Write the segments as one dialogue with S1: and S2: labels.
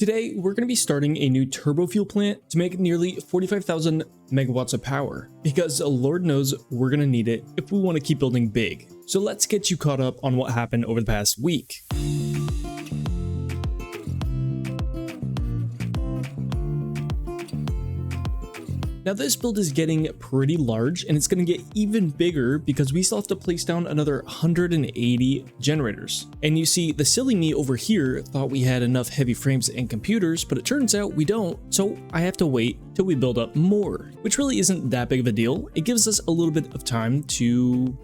S1: Today, we're going to be starting a new turbofuel plant to make nearly 45,000 megawatts of power, because Lord knows we're going to need it if we want to keep building big. So let's get you caught up on what happened over the past week. Now this build is getting pretty large, and it's going to get even bigger because we still have to place down another 180 generators. And you see, the silly me over here thought we had enough heavy frames and computers, but it turns out we don't, so I have to wait till we build up more, which really isn't that big of a deal. It gives us a little bit of time to,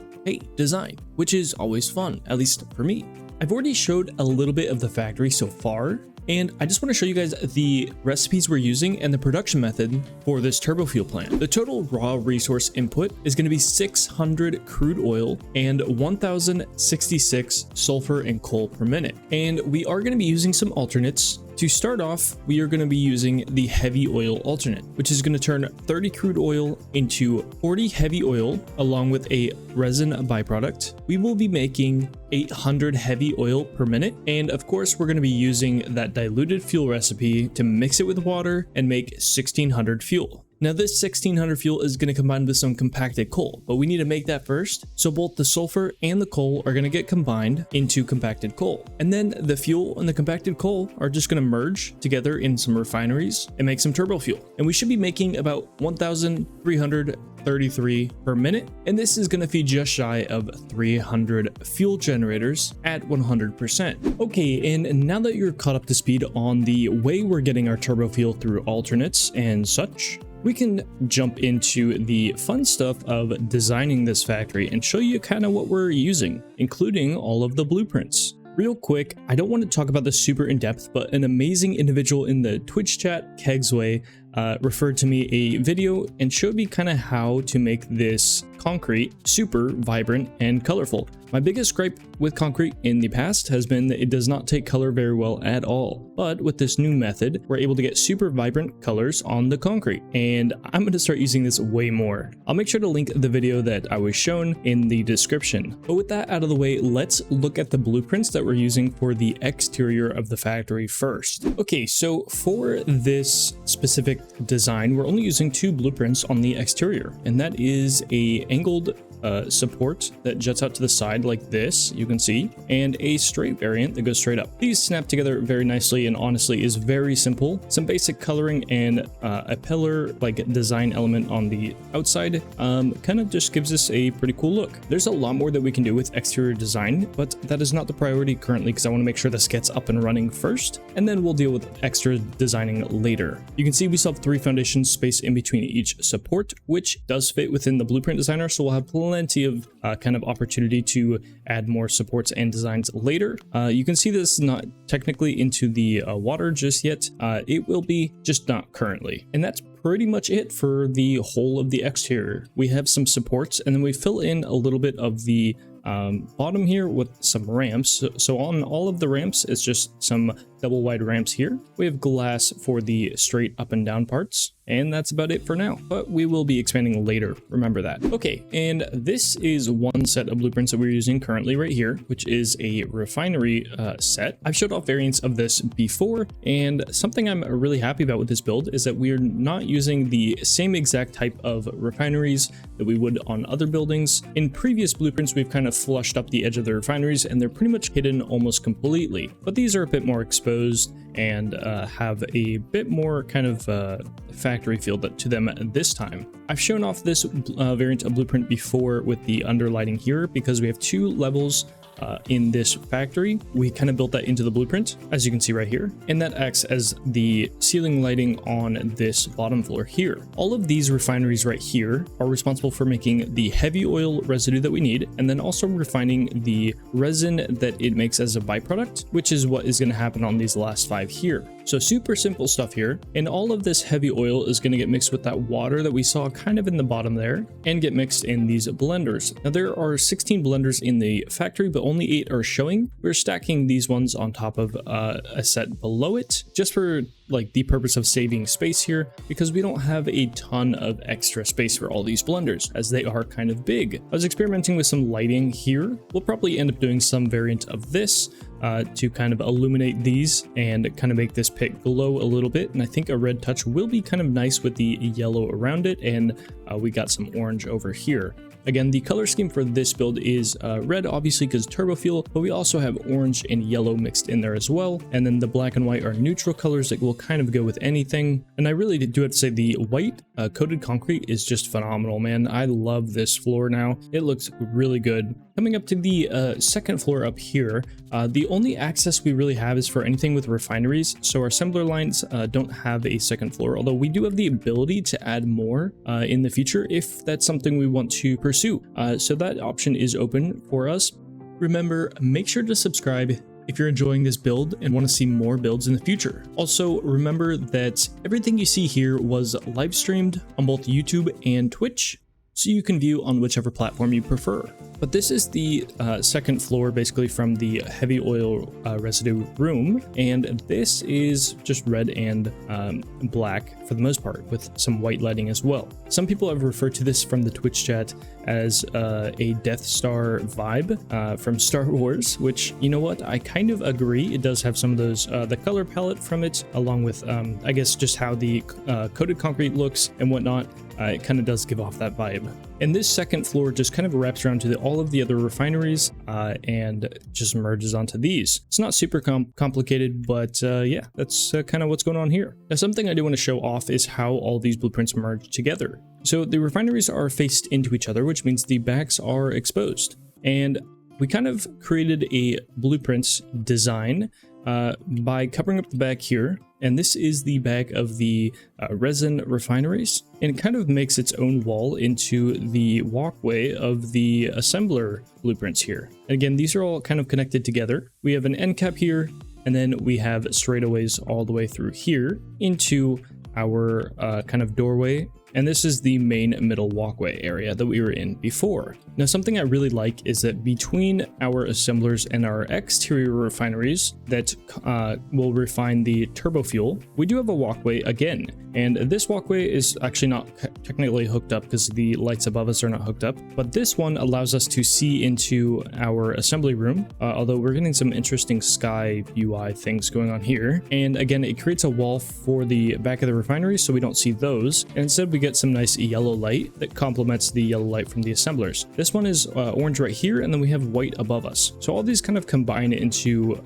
S1: design, which is always fun, at least for me. I've already showed a little bit of the factory so far, and I just want to show you guys the recipes we're using and the production method for this turbofuel plant. The total raw resource input is going to be 600 crude oil and 1066 sulfur and coal per minute. And we are going to be using some alternates. To start off, we are going to be using the heavy oil alternate, which is going to turn 30 crude oil into 40 heavy oil along with a resin byproduct. We will be making 800 heavy oil per minute. And of course, we're going to be using that diluted fuel recipe to mix it with water and make 1600 fuel. Now this 1600 fuel is going to combine with some compacted coal, but we need to make that first. So both the sulfur and the coal are going to get combined into compacted coal. And then the fuel and the compacted coal are just going to merge together in some refineries and make some turbo fuel. And we should be making about 1,333 per minute. And this is going to feed just shy of 300 fuel generators at 100%. Okay, and now that you're caught up to speed on the way we're getting our turbo fuel through alternates and such, we can jump into the fun stuff of designing this factory and show you kind of what we're using, including all of the blueprints. Real quick, I don't want to talk about this super in depth, but an amazing individual in the Twitch chat, Kegsway, referred to me a video and showed me kind of how to make this concrete super vibrant and colorful. My biggest gripe with concrete in the past has been that it does not take color very well at all. But with this new method, we're able to get super vibrant colors on the concrete. And I'm going to start using this way more. I'll make sure to link the video that I was shown in the description. But with that out of the way, let's look at the blueprints that we're using for the exterior of the factory first. Okay, so for this specific design, we're only using 2 blueprints on the exterior, and that is a angled support that juts out to the side like this, you can see, and a straight variant that goes straight up. These snap together very nicely and honestly is very simple. Some basic coloring and a pillar like design element on the outside kind of just gives us a pretty cool look. There's a lot more that we can do with exterior design, but that is not the priority currently because I want to make sure this gets up and running first, and then we'll deal with extra designing later. You can see we still have 3 foundations spaced in between each support, which does fit within the blueprint designer, so we'll have plenty of kind of opportunity to add more supports and designs later. You can see this is not technically into the water just yet. It will be, just not currently. And that's pretty much it for the whole of the exterior. We have some supports, and then we fill in a little bit of the bottom here with some ramps. So on all of the ramps, it's just some double wide ramps here. We have glass for the straight up and down parts, and that's about it for now, but we will be expanding later, remember that. Okay, and this is one set of blueprints that we're using currently right here, which is a refinery set. I've showed off variants of this before, and something I'm really happy about with this build is that we are not using the same exact type of refineries that we would on other buildings. In previous blueprints, we've kind of flushed up the edge of the refineries, and they're pretty much hidden almost completely, but these are a bit more exposed and have a bit more kind of factory feel to them this time. I've shown off this variant of blueprint before with the underlighting here because we have 2 levels in this factory. We kind of built that into the blueprint, as you can see right here, and that acts as the ceiling lighting on this bottom floor here. All of these refineries right here are responsible for making the heavy oil residue that we need, and then also refining the resin that it makes as a byproduct, which is what is going to happen on these last 5 here. So super simple stuff here, and all of this heavy oil is going to get mixed with that water that we saw kind of in the bottom there and get mixed in these blenders. Now there are 16 blenders in the factory, but only 8 are showing. We're stacking these ones on top of a set below it just for like the purpose of saving space here, because we don't have a ton of extra space for all these blenders as they are kind of big. I was experimenting with some lighting here. We'll probably end up doing some variant of this, to kind of illuminate these and kind of make this pit glow a little bit. And I think a red touch will be kind of nice with the yellow around it, and we got some orange over here. Again, the color scheme for this build is red, obviously, because turbo fuel, but we also have orange and yellow mixed in there as well. And then the black and white are neutral colors that will kind of go with anything. And I really do have to say the white coated concrete is just phenomenal, man. I love this floor now. It looks really good. Coming up to the second floor up here, the only access we really have is for anything with refineries. So our assembler lines don't have a second floor, although we do have the ability to add more in the future if that's something we want to pursue. So that option is open for us. Remember, make sure to subscribe if you're enjoying this build and want to see more builds in the future. Also, remember that everything you see here was live streamed on both YouTube and Twitch, so you can view on whichever platform you prefer. But this is the second floor, basically, from the heavy oil residue room, and this is just red and black for the most part, with some white lighting as well. Some people have referred to this from the Twitch chat as a Death Star vibe from Star Wars, which, you know what, I kind of agree. It does have some of those, the color palette from it, along with, I guess, just how the coated concrete looks and whatnot. It kind of does give off that vibe. And this second floor just kind of wraps around to all of the other refineries and just merges onto these. It's not super complicated, but yeah, that's kind of what's going on here. Now, something I do want to show off is how all these blueprints merge together. So the refineries are faced into each other, which means the backs are exposed. And we kind of created a blueprint design by covering up the back here. And this is the back of the resin refineries, and it kind of makes its own wall into the walkway of the assembler blueprints here. And again, these are all kind of connected together. We have an end cap here, and then we have straightaways all the way through here into our kind of doorway. And this is the main middle walkway area that we were in before. Now, something I really like is that between our assemblers and our exterior refineries that will refine the turbo fuel, we do have a walkway again. And this walkway is actually not technically hooked up because the lights above us are not hooked up. But this one allows us to see into our assembly room, although we're getting some interesting sky UI things going on here. And again, it creates a wall for the back of the refinery so we don't see those. And instead, we get some nice yellow light that complements the yellow light from the assemblers. This one is orange right here, and then we have white above us. So all these kind of combine into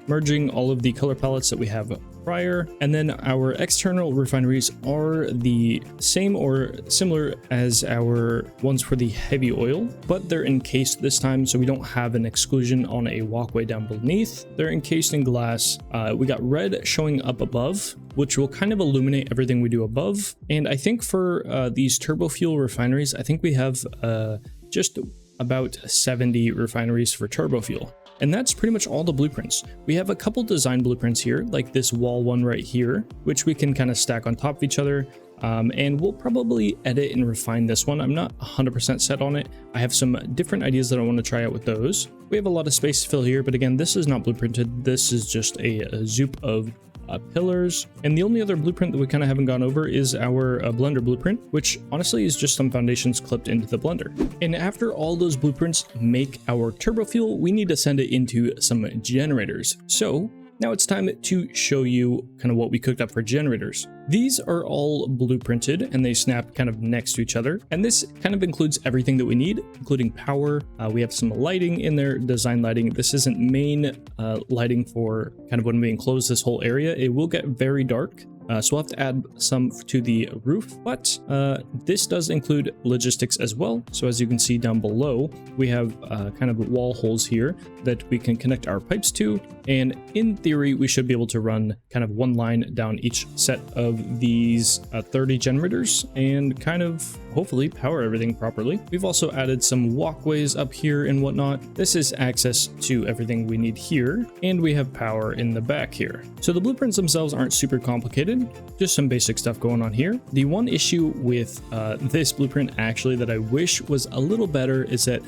S1: merging all of the color palettes that we have prior. And then our external refineries are the same or similar as our ones for the heavy oil, but they're encased this time, so we don't have an exclusion on a walkway down beneath. They're encased in glass. We got red showing up above, which will kind of illuminate everything we do above. And I think for these turbo fuel refineries, I think we have just about 70 refineries for turbo fuel. And that's pretty much all the blueprints. We have a couple design blueprints here, like this wall one right here, which we can kind of stack on top of each other. And we'll probably edit and refine this one. I'm not 100% set on it. I have some different ideas that I want to try out with those. We have a lot of space to fill here, but again, this is not blueprinted. This is just a zoop of pillars. And the only other blueprint that we kind of haven't gone over is our blender blueprint, which honestly is just some foundations clipped into the blender. And after all those blueprints make our turbo fuel, we need to send it into some generators. So now it's time to show you kind of what we cooked up for generators. These are all blueprinted and they snap kind of next to each other. And this kind of includes everything that we need, including power. We have some lighting in there, design lighting. This isn't main lighting for kind of when we enclose this whole area. It will get very dark. So we'll have to add some to the roof, but this does include logistics as well. So as you can see down below, we have kind of wall holes here that we can connect our pipes to. And in theory, we should be able to run kind of one line down each set of these 30 generators and kind of hopefully power everything properly. We've also added some walkways up here and whatnot. This is access to everything we need here, and we have power in the back here. So the blueprints themselves aren't super complicated. blueprint. Just some basic stuff going on here. The one issue with this blueprint actually that I wish was a little better is that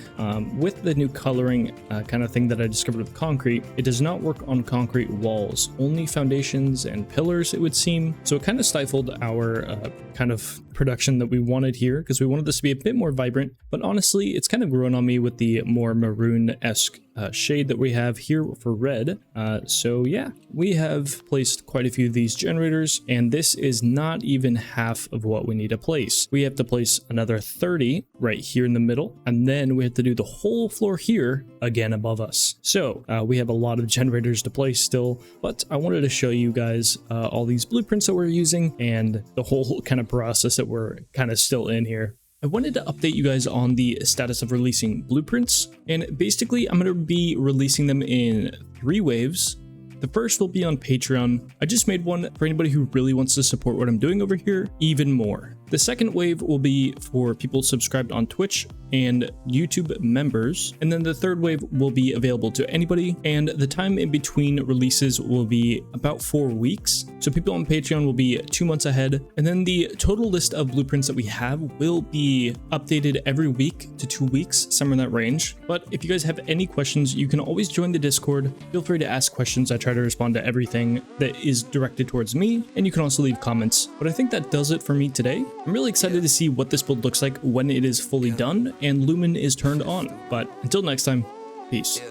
S1: with the new coloring kind of thing that I discovered with concrete, it does not work on concrete walls, only foundations and pillars, it would seem. So it kind of stifled our kind of production that we wanted here, because we wanted this to be a bit more vibrant. But honestly, it's kind of grown on me with the more maroon-esque shade that we have here for red. So yeah, we have placed quite a few of these generators, and this is not even half of what we need to place. We have to place another 30 right here in the middle, and then we have to do the whole floor here again above us. So we have a lot of generators to place still, but I wanted to show you guys all these blueprints that we're using and the whole kind of process that we're kind of still in here. I wanted to update you guys on the status of releasing blueprints, and basically I'm going to be releasing them in 3 waves. The first will be on Patreon. I just made one for anybody who really wants to support what I'm doing over here even more. The second wave will be for people subscribed on Twitch and YouTube members. And then the third wave will be available to anybody. And the time in between releases will be about 4 weeks. So people on Patreon will be 2 months ahead. And then the total list of blueprints that we have will be updated every week to 2 weeks, somewhere in that range. But if you guys have any questions, you can always join the Discord. Feel free to ask questions. I try to respond to everything that is directed towards me. And you can also leave comments. But I think that does it for me today. I'm really excited to see what this build looks like when it is fully done and Lumen is turned on. But until next time, peace.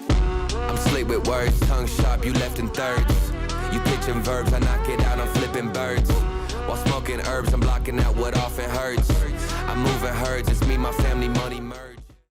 S2: I'm slick with words, tongue sharp, you left in thirds. You pitching verbs, I knock it out, I'm flipping birds. While smoking herbs, I'm blocking out what often hurts. I'm moving herds, it's me, my family, money merge.